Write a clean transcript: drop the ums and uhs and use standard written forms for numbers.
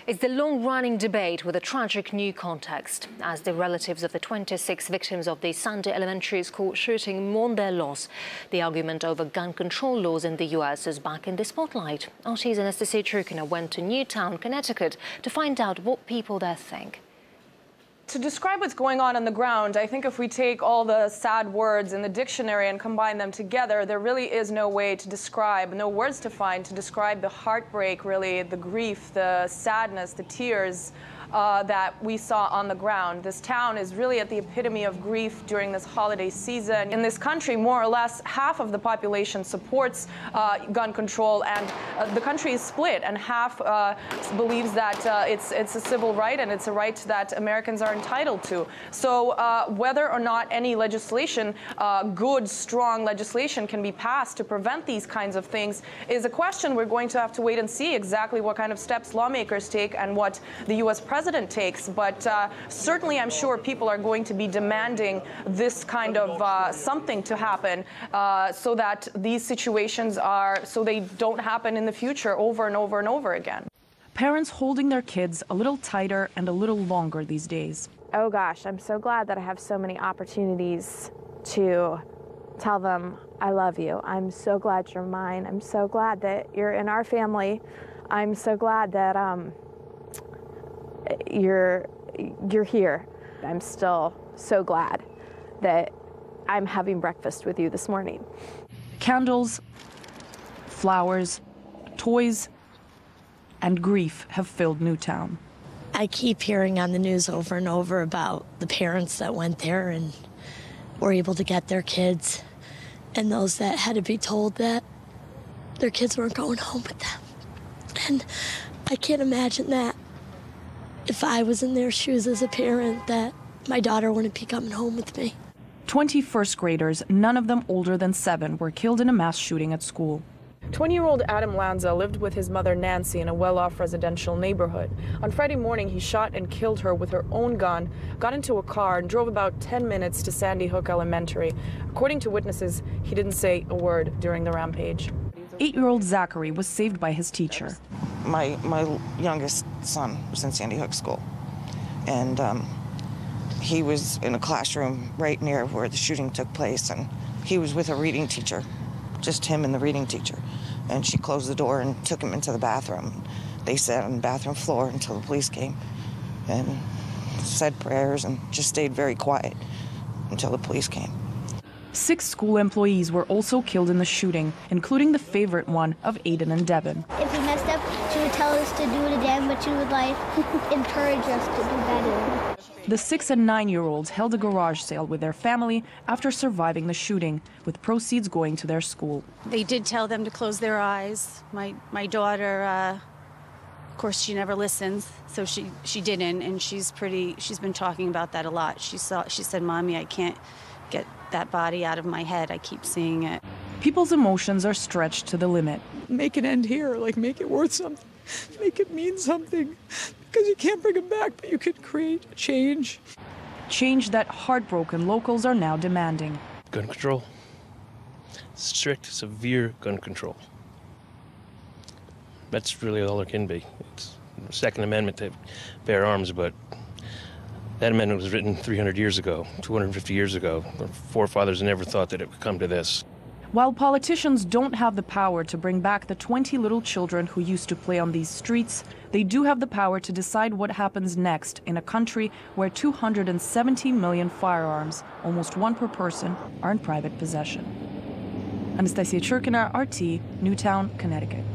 It's the long-running debate with a tragic new context, as the relatives of the 26 victims of the Sunday elementary school shooting mourn their loss. The argument over gun control laws in the U.S. is back in the spotlight. RT's Anastasia Churkina went to Newtown, Connecticut, to find out what people there think. To describe what's going on the ground, I think if we take all the sad words in the dictionary and combine them together, there really is no way to describe, no words to find to describe the heartbreak, really, the grief, the sadness, the tears that we saw on the ground. This town is really at the epitome of grief during this holiday season. In this country, more or less half of the population supports gun control, and the country is split, and half believes that it's a civil right and it's a right that Americans are entitled to. So whether or not any legislation, good, strong legislation, can be passed to prevent these kinds of things is a question we're going to have to wait and see exactly what kind of steps lawmakers take and what the U.S. president takes. But certainly I'm sure people are going to be demanding this kind of something to happen so that these situations they don't happen in the future over and over and over again. Parents holding their kids a little tighter and a little longer these days. Oh gosh, I'm so glad that I have so many opportunities to tell them I love you. I'm so glad you're mine. I'm so glad that you're in our family. I'm so glad that you're here. I'm still so glad that I'm having breakfast with you this morning. Candles, flowers, toys, and grief have filled Newtown. I keep hearing on the news over and over about the parents that went there and were able to get their kids, and those that had to be told that their kids weren't going home with them. And I can't imagine that if I was in their shoes as a parent, that my daughter wouldn't be coming home with me. 20 first graders, none of them older than 7, were killed in a mass shooting at school. 20-year-old Adam Lanza lived with his mother Nancy in a well-off residential neighborhood. On Friday morning, he shot and killed her with her own gun, got into a car, and drove about 10 minutes to Sandy Hook Elementary. According to witnesses, he didn't say a word during the rampage. 8-year-old Zachary was saved by his teacher. My youngest son was in Sandy Hook School, and he was in a classroom right near where the shooting took place, and he was with a reading teacher, just him and the reading teacher. And she closed the door and took him into the bathroom. They sat on the bathroom floor until the police came and said prayers and just stayed very quiet until the police came. 6 school employees were also killed in the shooting, including the favorite one of Aiden and Devin. If we messed up, she would tell us to do it again, but she would encourage us to do better. The 6- and 9-year-olds held a garage sale with their family after surviving the shooting, with proceeds going to their school. They did tell them to close their eyes. My daughter, of course, she never listens, so she didn't, and she's been talking about that a lot. She said, "Mommy, I can't get that body out of my head. I keep seeing it." People's emotions are stretched to the limit. Make an end here, make it worth something. Make it mean something. Because you can't bring them back, but you can create a change. Change that heartbroken locals are now demanding. Gun control. Strict, severe gun control. That's really all there can be. It's the Second Amendment to bear arms, but that amendment was written 300 years ago, 250 years ago. Our forefathers never thought that it would come to this. While politicians don't have the power to bring back the 20 little children who used to play on these streets, they do have the power to decide what happens next in a country where 270 million firearms, almost 1 per person, are in private possession. Anastasia Churkina, RT, Newtown, Connecticut.